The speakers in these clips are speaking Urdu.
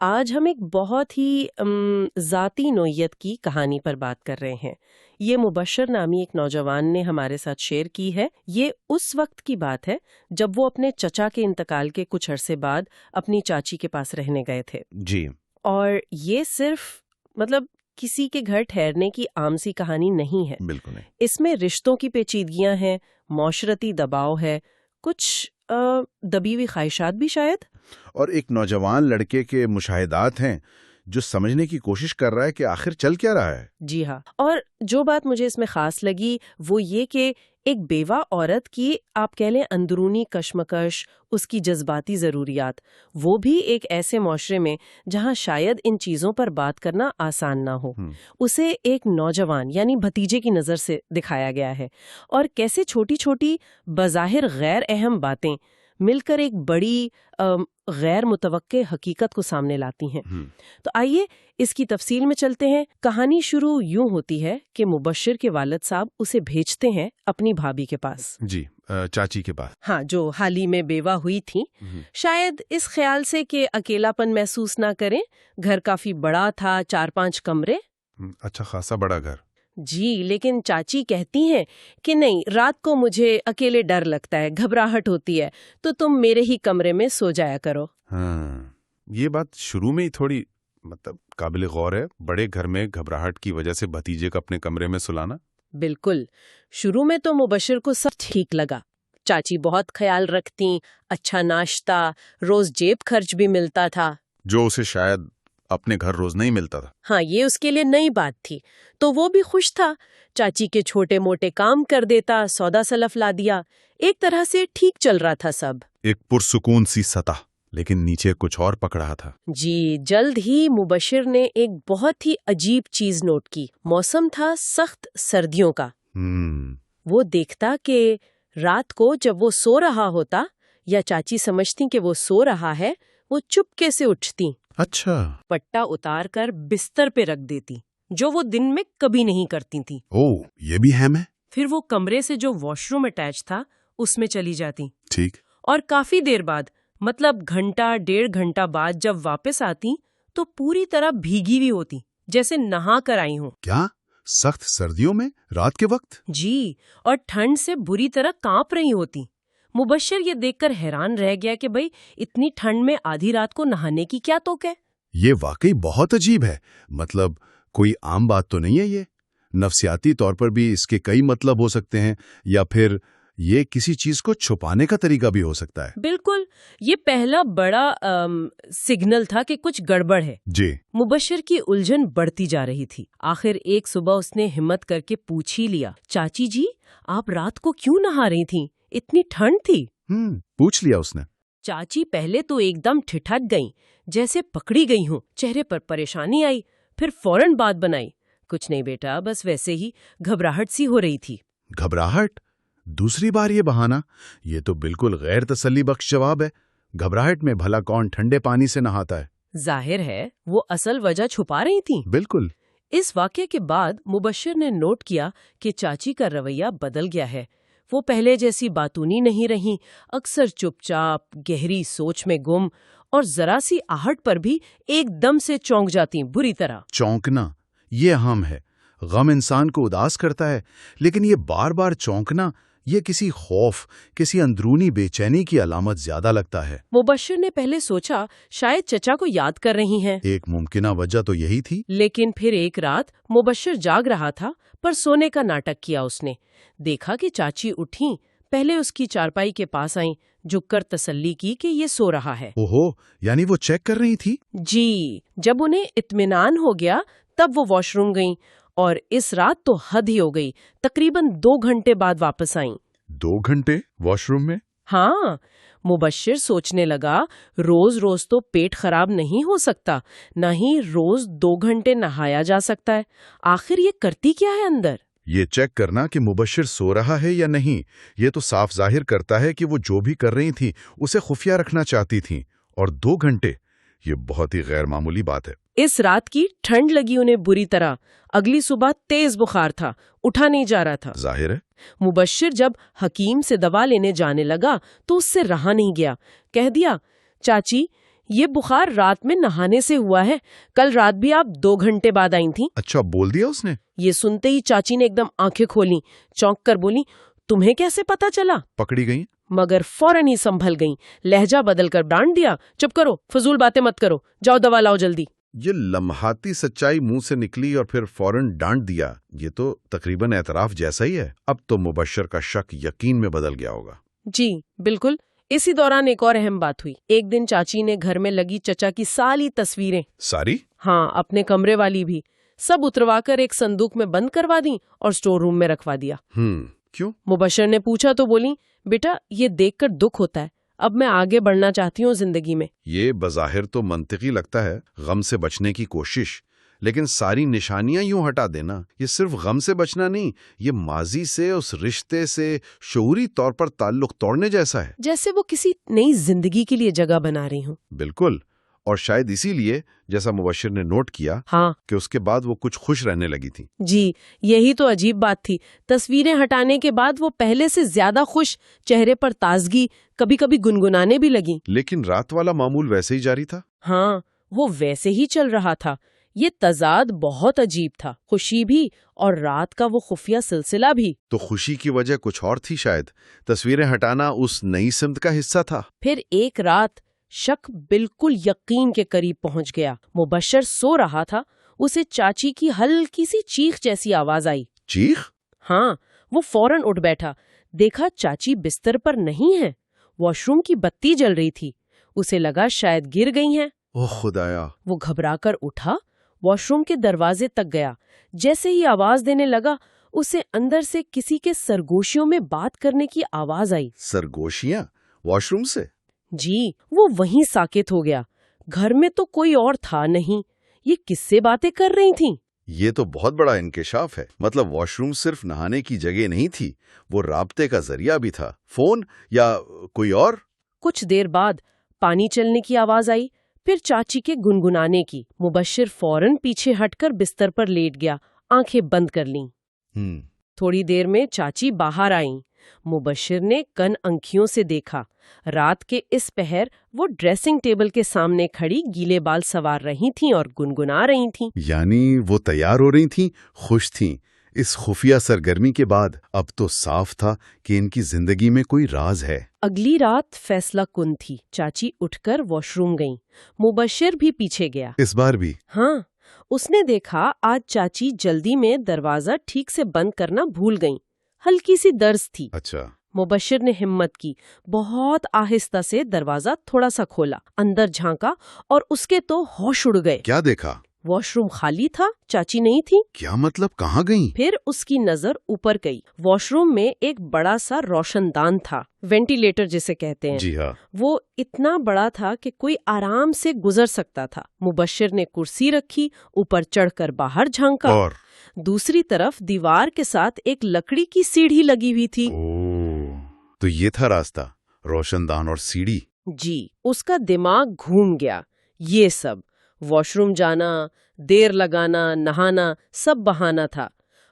آج ہم ایک بہت ہی ذاتی نوعیت کی کہانی پر بات کر رہے ہیں۔ یہ مبشر نامی ایک نوجوان نے ہمارے ساتھ شیئر کی ہے۔ یہ اس وقت کی بات ہے جب وہ اپنے چچا کے انتقال کے کچھ عرصے بعد اپنی چاچی کے پاس رہنے گئے تھے جی، اور یہ صرف کسی کے گھر ٹھہرنے کی عام سی کہانی نہیں ہے۔ بالکل نہیں۔ اس میں رشتوں کی پیچیدگیاں ہیں، معاشرتی دباؤ ہے، کچھ دبی ہوئی خواہشات بھی شاید، اور ایک نوجوان لڑکے کے مشاہدات ہیں جو سمجھنے کی کوشش کر رہا ہے کہ آخر چل کیا رہا ہے۔ جی ہاں۔ اور جو بات مجھے اس میں خاص لگی وہ یہ کہ ایک بیوہ عورت کی آپ کہہ لیں اندرونی کشمکش، اس کی جذباتی ضروریات، وہ بھی ایک ایسے معاشرے میں جہاں شاید ان چیزوں پر بات کرنا آسان نہ ہو، اسے ایک نوجوان یعنی بھتیجے کی نظر سے دکھایا گیا ہے، اور کیسے چھوٹی چھوٹی بظاہر غیر اہم باتیں مل کر ایک بڑی غیر متوقع حقیقت کو سامنے لاتی ہیں۔ تو آئیے اس کی تفصیل میں چلتے ہیں۔ کہانی شروع یوں ہوتی ہے کہ مبشر کے والد صاحب اسے بھیجتے ہیں اپنی بھابھی کے پاس، جی، چاچی کے پاس، ہاں، جو حال ہی میں بیوہ ہوئی تھیں، شاید اس خیال سے کہ اکیلا پن محسوس نہ کریں۔ گھر کافی بڑا تھا، 4-5 کمرے، اچھا خاصا بڑا گھر۔ جی، لیکن چاچی کہتی ہیں کہ نہیں، رات کو مجھے اکیلے ڈر لگتا ہے، گھبراہٹ ہوتی ہے، تو تم میرے ہی کمرے میں سو جایا کرو۔ ہاں، یہ بات شروع میں ہی تھوڑی قابل غور ہے، بڑے گھر میں گھبراہٹ کی وجہ سے بھتیجے کو اپنے کمرے میں سلانا۔ بالکل، شروع میں تو مبشر کو سب ٹھیک لگا، چاچی بہت خیال رکھتیں، اچھا ناشتہ، روز جیب خرچ بھی ملتا تھا، جو اسے شاید اپنے گھر روز نہیں ملتا تھا۔ ہاں، یہ اس کے لیے نئی بات تھی، تو وہ بھی خوش تھا، چاچی کے چھوٹے موٹے کام کر دیتا، سودا سلف لا دیا، ایک طرح سے ٹھیک چل رہا تھا سب۔ ایک پرسکون سی سطح، لیکن نیچے کچھ اور پک رہا تھا۔ جی، جلد ہی مبشر نے ایک بہت ہی عجیب چیز نوٹ کی۔ موسم تھا سخت سردیوں کا۔ وہ دیکھتا کہ رات کو جب وہ سو رہا ہوتا یا چاچی سمجھتی کہ وہ سو رہا ہے، وہ چپکے سے اٹھتی، اچھا، پٹا اتار کر بستر پہ رکھ دیتی، جو وہ دن میں کبھی نہیں کرتی تھی۔ یہ بھی اہم ہے۔ پھر وہ کمرے سے جو واش روم اٹیچ تھا اس میں چلی جاتی، ٹھیک، اور کافی دیر بعد، گھنٹہ 1.5 گھنٹہ بعد جب واپس آتی تو پوری طرح بھیگی ہوئی ہوتی، جیسے نہا کر آئی ہوں۔ کیا سخت سردیوں میں رات کے وقت؟ جی، اور ٹھنڈ سے بری طرح کانپ رہی ہوتی۔ مبشر یہ دیکھ کر حیران رہ گیا کہ بھئی اتنی ٹھنڈ میں آدھی رات کو نہانے کی کیا توق ہے؟ یہ واقعی بہت عجیب ہے، کوئی عام بات تو نہیں ہے یہ۔ نفسیاتی طور پر بھی اس کے کئی مطلب ہو سکتے ہیں، یا پھر یہ کسی چیز کو چھپانے کا طریقہ بھی ہو سکتا ہے۔ بالکل، یہ پہلا بڑا سگنل تھا کہ کچھ گڑبڑ ہے۔ جی، مبشر کی الجھن بڑھتی جا رہی تھی۔ آخر ایک صبح اس نے ہمت کر کے پوچھ ہی لیا، چاچی جی، آپ رات کو کیوں نہا رہی تھیں؟ اتنی ٹھنڈ تھی؟ پوچھ لیا اس نے۔ چاچی پہلے تو ایک دم ٹھٹک گئیں، جیسے پکڑی گئی ہوں، چہرے پر پریشانی آئی، پھر فوراً بات بنائی، کچھ نہیں بیٹا، بس ویسے ہی گھبراہٹ سی ہو رہی تھی۔ گھبراہٹ؟ دوسری بار یہ بہانہ؟ یہ تو بالکل غیر تسلی بخش جواب ہے۔ گھبراہٹ میں بھلا کون ٹھنڈے پانی سے نہاتا ہے؟ ظاہر ہے وہ اصل وجہ چھپا رہی تھیں۔ بالکل۔ اس واقعے کے بعد مبشر نے نوٹ کیا کہ چاچی کا رویہ بدل گیا ہے۔ وہ پہلے جیسی باتونی نہیں رہیں، اکثر چپ چاپ، گہری سوچ میں گم، اور ذرا سی آہٹ پر بھی ایک دم سے چونک جاتی بری طرح۔ چونکنا یہ اہم ہے۔ غم انسان کو اداس کرتا ہے، لیکن یہ بار بار چونکنا، یہ کسی خوف، کسی اندرونی بے چینی کی علامت زیادہ لگتا ہے۔ مبشر نے پہلے سوچا شاید چچا کو یاد کر رہی ہیں، ایک ممکنہ وجہ تو یہی تھی۔ لیکن پھر ایک رات مبشر جاگ رہا تھا، پر سونے کا ناٹک کیا اس نے۔ دیکھا کہ چاچی اٹھیں، پہلے اس کی چارپائی کے پاس آئیں، جھک کر تسلی کی کہ یہ سو رہا ہے۔ اوہو، یعنی وہ چیک کر رہی تھی؟ جی، جب انہیں اطمینان ہو گیا تب وہ واش روم گئیں، اور اس رات تو حد ہی ہو گئی، تقریباً 2 گھنٹے بعد واپس آئیں۔ 2 گھنٹے واش روم میں؟ ہاں، مبشر سوچنے لگا روز روز تو پیٹ خراب نہیں ہو سکتا، نہ ہی روز 2 گھنٹے نہایا جا سکتا ہے، آخر یہ کرتی کیا ہے اندر؟ یہ چیک کرنا کہ مبشر سو رہا ہے یا نہیں، یہ تو صاف ظاہر کرتا ہے کہ وہ جو بھی کر رہی تھیں اسے خفیہ رکھنا چاہتی تھیں، اور 2 گھنٹے، یہ بہت ہی غیر معمولی بات ہے۔ اس رات کی ٹھنڈ لگی انہیں بری طرح، اگلی صبح تیز بخار تھا، اٹھا نہیں جا رہا تھا۔ ظاہر ہے۔ مبشر جب حکیم سے دوا لینے جانے لگا تو اس سے رہا نہیں گیا، کہہ دیا، چاچی یہ بخار رات میں نہانے سے ہوا ہے. کل رات بھی آپ 2 گھنٹے بعد آئی تھیں. اچھا، بول دیا اس نے؟ یہ سنتے ہی چاچی نے ایک دم آنکھیں کھولیں، چونک کر بولی، تمہیں کیسے پتا چلا؟ پکڑی گئی؟ مگر فوراً ہی سنبھل گئیں، لہجہ بدل کر ڈانٹ دیا، چپ کرو، فضول باتیں مت کرو، جاؤ دوا لاؤ جلدی. یہ لمحاتی سچائی منہ سے نکلی اور پھر فوراً ڈانٹ دیا، یہ تو تقریباً اعتراف جیسا ہی ہے. اب تو مبشر کا شک یقین میں بدل گیا ہوگا. جی بالکل. اسی دوران ایک اور اہم بات ہوئی. ایک دن چاچی نے گھر میں لگی چچا کی ساری تصویریں، ساری؟ ہاں اپنے کمرے والی بھی، سب اتروا کر ایک صندوق میں بند کروا دیں اور سٹور روم میں رکھوا دیا. کیوں؟ مبشر نے پوچھا تو بولی، بیٹا یہ دیکھ کر دکھ ہوتا ہے، اب میں آگے بڑھنا چاہتی ہوں زندگی میں. یہ بظاہر تو منطقی لگتا ہے، غم سے بچنے کی کوشش، لیکن ساری نشانیاں یوں ہٹا دینا، یہ صرف غم سے بچنا نہیں، یہ ماضی سے، اس رشتے سے شعوری طور پر تعلق توڑنے جیسا ہے. جیسے وہ کسی نئی زندگی کے لیے جگہ بنا رہی ہوں. بالکل، اور شاید اسی لیے جیسا مبشر نے نوٹ کیا ہاں کہ اس کے بعد وہ کچھ خوش رہنے لگی تھی. جی یہی تو عجیب بات تھی. تصویریں ہٹانے کے بعد وہ پہلے سے زیادہ خوش، چہرے پر تازگی، کبھی کبھی گنگنانے بھی لگیں. لیکن رات والا معمول ویسے ہی جاری تھا. ہاں وہ ویسے ہی چل رہا تھا. یہ تضاد بہت عجیب تھا، خوشی بھی اور رات کا وہ خفیہ سلسلہ بھی. تو خوشی کی وجہ کچھ اور تھی شاید، تصویریں ہٹانا اس نئی سمت کا حصہ تھا. پھر ایک رات شک بالکل یقین کے قریب پہنچ گیا. مبشر سو رہا تھا، اسے چاچی کی ہلکی سی چیخ جیسی آواز آئی. چیخ؟ ہاں. وہ فوراً اٹھ بیٹھا، دیکھا چاچی بستر پر نہیں ہے، واش روم کی بتی جل رہی تھی. اسے لگا شاید گر گئی ہیں. اوہ خدایا! وہ گھبرا کر اٹھا، واش روم کے دروازے تک گیا. جیسے ہی آواز دینے لگا، اسے اندر سے کسی کے سرگوشیوں میں بات کرنے کی آواز آئی. سرگوشیاں؟ واش روم سے؟ جی. وہ وہیں ساکت ہو گیا. گھر میں تو کوئی اور تھا نہیں. یہ کس سے باتیں کر رہی تھیں؟ یہ تو بہت بڑا انکشاف ہے. مطلب واش روم صرف نہانے کی جگہ نہیں تھی، وہ رابطے کا ذریعہ بھی تھا. فون یا کوئی اور؟ کچھ دیر بعد پانی چلنے کی آواز آئی، پھر چاچی کے گنگنانے کی. مبشر فوراً پیچھے ہٹ کر بستر پر لیٹ گیا، آنکھیں بند کر لیں. تھوڑی دیر میں چاچی باہر آئیں. مبشر نے کن انکھیوں سے دیکھا. رات کے اس پہر وہ ڈریسنگ ٹیبل کے سامنے کھڑی گیلے بال سنوار رہی تھیں اور گنگنا رہی تھیں. یعنی وہ تیار ہو رہی تھیں، خوش تھیں. اس خفیہ سرگرمی کے بعد اب تو صاف تھا کہ ان کی زندگی میں کوئی راز ہے. اگلی رات فیصلہ کن تھی. چاچی اٹھ کر واش روم گئیں. مبشر بھی پیچھے گیا. اس بار بھی؟ ہاں. اس نے دیکھا آج چاچی جلدی میں دروازہ ٹھیک سے بند کرنا بھول گئیں. ہلکی سی درز تھی. اچھا. مبشر نے ہمت کی، بہت آہستہ سے دروازہ تھوڑا سا کھولا، اندر جھانکا اور اس کے تو ہوش اڑ گئے. کیا دیکھا؟ واش روم خالی تھا، چاچی نہیں تھی. کیا مطلب؟ کہاں گئیں؟ پھر اس کی نظر اوپر گئی. واش روم میں ایک بڑا سا روشن دان تھا، وینٹیلیٹر جسے کہتے ہیں. جی ہاں. وہ اتنا بڑا تھا کہ کوئی آرام سے گزر سکتا تھا. مبشر نے کرسی رکھی، اوپر چڑھ کر باہر جھانکا. اور دوسری طرف دیوار کے ساتھ ایک لکڑی کی سیڑھی لگی ہوئی تھی. تو یہ تھا راستہ، روشن دان اور سیڑھی. جی. اس کا دماغ گھوم گیا. یہ سب واش روم جانا، دیر لگانا، نہانا، سب بہانہ تھا.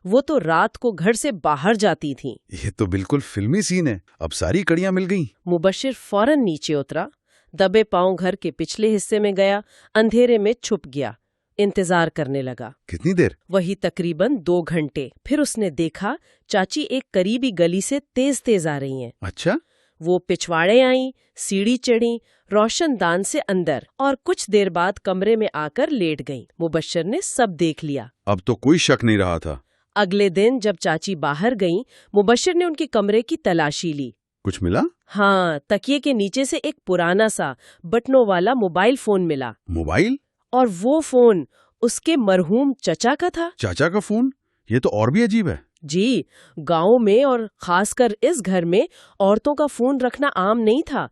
وہ تو رات کو گھر سے باہر جاتی تھیں. یہ تو بالکل فلمی سین ہے. اب ساری کڑیاں مل گئیں. مبشر فوراً نیچے اترا، دبے پاؤں گھر کے پچھلے حصے میں گیا، اندھیرے میں چھپ گیا، انتظار کرنے لگا. کتنی دیر؟ وہی تقریباً 2 گھنٹے. پھر اس نے دیکھا چاچی ایک قریبی گلی سے تیز تیز آ رہی ہیں. اچھا. وہ پچھواڑے آئیں، سیڑھی چڑھیں، روشن دان سے اندر، اور کچھ دیر بعد کمرے میں آ کر لیٹ گئیں. مبشر نے سب دیکھ لیا. اب تو کوئی شک نہیں رہا تھا. اگلے دن جب چاچی باہر گئیں، مبشر نے ان کے کمرے کی تلاشی لی. کچھ ملا؟ ہاں. تکیے کے نیچے سے ایک پرانا سا بٹنوں والا موبائل فون ملا. موبائل؟ اور وہ فون اس کے مرحوم چچا کا تھا. چاچا کا فون؟ یہ تو اور بھی عجیب ہے. جی. گاؤں میں اور خاص کر اس گھر میں عورتوں کا فون رکھنا عام نہیں تھا.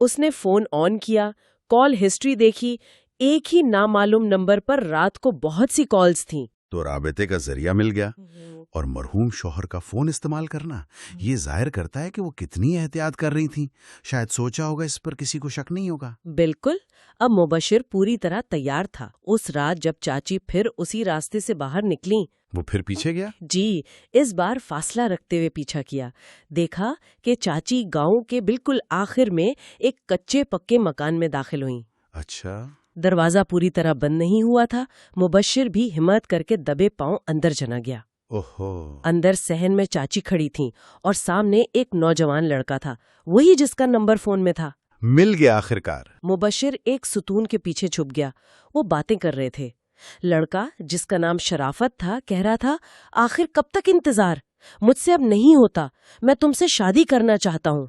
اس نے فون آن کیا، کال ہسٹری دیکھی. ایک ہی نامعلوم نمبر پر رات کو بہت سی کالز تھیں. تو رابطے کا ذریعہ مل گیا. اور مرحوم شوہر کا فون استعمال کرنا یہ ظاہر کرتا ہے کہ وہ کتنی احتیاط کر رہی تھیں. شاید سوچا ہوگا اس پر کسی کو شک نہیں ہوگا. بالکل. اب مبشر پوری طرح تیار تھا. اس رات جب چاچی پھر اسی راستے سے باہر نکلیں، وہ پھر پیچھے گیا. جی. اس بار فاصلہ رکھتے ہوئے پیچھا کیا. دیکھا کہ چاچی گاؤں کے بالکل آخر میں ایک کچے پکے مکان میں داخل ہوئیں. اچھا، دروازہ پوری طرح بند نہیں ہوا تھا. مبشر بھی ہمت کر کے دبے پاؤں اندر چلا گیا. اوہو، اندر صحن میں چاچی کھڑی تھیں اور سامنے ایک نوجوان لڑکا تھا، وہی جس کا نمبر فون میں تھا. مل گیا آخرکار. مبشر ایک ستون کے پیچھے چھپ گیا. وہ باتیں کر رہے تھے. لڑکا جس کا نام شرافت تھا کہہ رہا تھا، آخر کب تک انتظار؟ مجھ سے اب نہیں ہوتا، میں تم سے شادی کرنا چاہتا ہوں.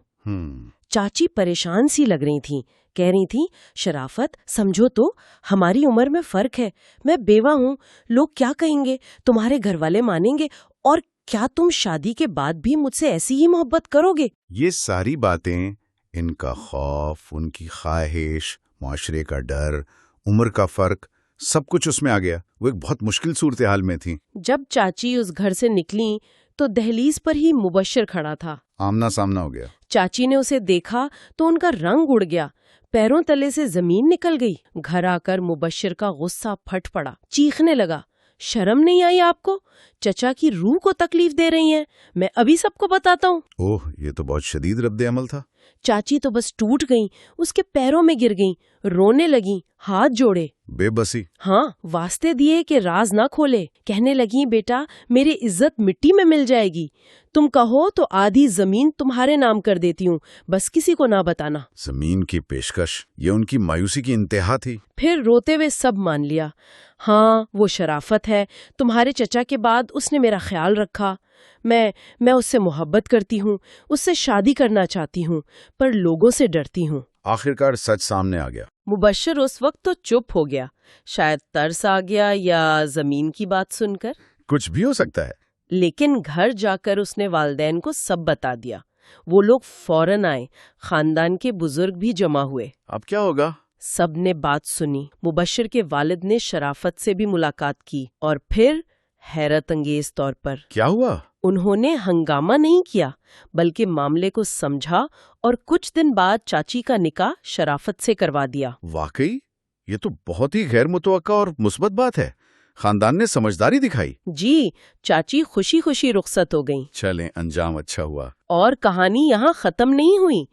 چاچی پریشان سی لگ رہی تھیں. کہہ رہی تھیں، شرافت سمجھو تو، ہماری عمر میں فرق ہے، میں بیوہ ہوں، لوگ کیا کہیں گے، تمہارے گھر والے مانیں گے، اور کیا تم شادی کے بعد بھی مجھ سے ایسی ہی محبت کرو گے؟ یہ ساری باتیں، ان کا خوف، ان کی خواہش، معاشرے کا ڈر، عمر کا فرق، سب کچھ اس میں آ گیا. وہ ایک بہت مشکل صورتحال میں تھی. جب چاچی اس گھر سے نکلیں تو دہلیز پر ہی مبشر کھڑا تھا. آمنا سامنا ہو گیا. چاچی نے اسے دیکھا تو ان کا رنگ اڑ گیا، پیروں تلے سے زمین نکل گئی. گھر آ کر مبشر کا غصہ پھٹ پڑا، چیخنے لگا، شرم نہیں آئی آپ کو؟ چچا کی روح کو تکلیف دے رہی ہیں، میں ابھی سب کو بتاتا ہوں. اوہ، یہ تو بہت شدید رد عمل تھا. چاچی تو بس ٹوٹ گئیں، اس کے پیروں میں گر گئیں، رونے لگیں، ہاتھ جوڑے. بے بسی. ہاں، واسطے دیے کہ راز نہ کھولے. کہنے لگیں، بیٹا میری عزت مٹی میں مل جائے گی، تم کہو تو آدھی زمین تمہارے نام کر دیتی ہوں، بس کسی کو نہ بتانا. زمین کی پیشکش، یہ ان کی مایوسی کی انتہا تھی. پھر روتے ہوئے سب مان لیا. ہاں وہ شرافت ہے، تمہارے چچا کے بعد اس نے میرا خیال رکھا. میں اس سے محبت کرتی ہوں، اس سے شادی کرنا چاہتی ہوں، پر لوگوں سے ڈرتی ہوں. آخرکار سچ سامنے آ گیا. مبشر اس وقت تو چپ ہو گیا، شاید ترس آ گیا یا زمین کی بات سن کر. کچھ بھی ہو سکتا ہے. لیکن گھر جا کر اس نے والدین کو سب بتا دیا. وہ لوگ فوراً آئے، خاندان کے بزرگ بھی جمع ہوئے. اب کیا ہوگا؟ سب نے بات سنی. مبشر کے والد نے شرافت سے بھی ملاقات کی، اور پھر حیرت انگیز طور پر کیا ہوا؟ انہوں نے ہنگامہ نہیں کیا، بلکہ معاملے کو سمجھا اور کچھ دن بعد چاچی کا نکاح شرافت سے کروا دیا. واقعی یہ تو بہت ہی غیر متوقع اور مثبت بات ہے. خاندان نے سمجھداری دکھائی. جی، چاچی خوشی خوشی رخصت ہو گئیں. چلیں، انجام اچھا ہوا. اور کہانی یہاں ختم نہیں ہوئی.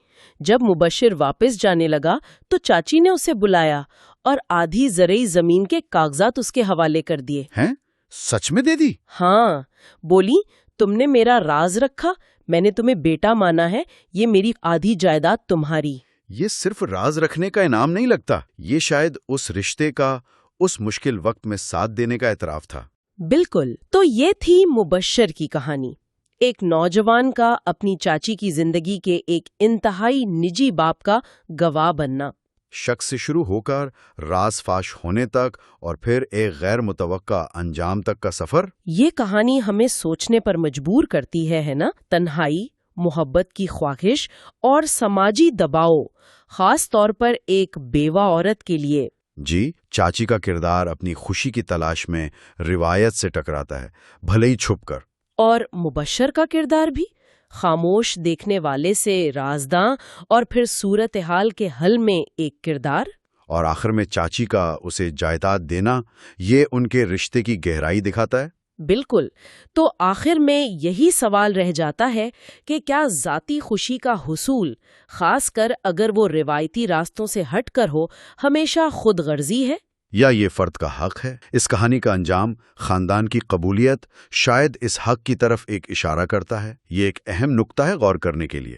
جب مبشر واپس جانے لگا تو چاچی نے اسے بلایا اور آدھی زرعی زمین کے کاغذات اس کے حوالے کر دیے. ہیں؟ سچ میں دے دی؟ ہاں. بولی، تم نے میرا راز رکھا، میں نے تمہیں بیٹا مانا ہے، یہ میری آدھی جائیداد تمہاری. یہ صرف راز رکھنے کا انعام نہیں لگتا، یہ شاید اس رشتے کا، اس مشکل وقت میں ساتھ دینے کا اعتراف تھا. بالکل. تو یہ تھی مبشر کی کہانی. ایک نوجوان کا اپنی چاچی کی زندگی کے ایک انتہائی نجی باب کا گواہ بننا. شک سے شروع ہو کر راز فاش ہونے تک، اور پھر ایک غیر متوقع انجام تک کا سفر. یہ کہانی ہمیں سوچنے پر مجبور کرتی ہے نا؟ تنہائی، محبت کی خواہش اور سماجی دباؤ، خاص طور پر ایک بیوہ عورت کے لیے. جی، چاچی کا کردار اپنی خوشی کی تلاش میں روایت سے ٹکراتا ہے، بھلے ہی چھپ کر. اور مبشر کا کردار بھی خاموش دیکھنے والے سے رازداں، اور پھر صورتحال کے حل میں ایک کردار. اور آخر میں چاچی کا اسے جائیداد دینا، یہ ان کے رشتے کی گہرائی دکھاتا ہے. بالکل. تو آخر میں یہی سوال رہ جاتا ہے کہ کیا ذاتی خوشی کا حصول، خاص کر اگر وہ روایتی راستوں سے ہٹ کر ہو، ہمیشہ خود غرضی ہے یا یہ فرد کا حق ہے؟ اس کہانی کا انجام، خاندان کی قبولیت، شاید اس حق کی طرف ایک اشارہ کرتا ہے. یہ ایک اہم نقطہ ہے غور کرنے کے لیے.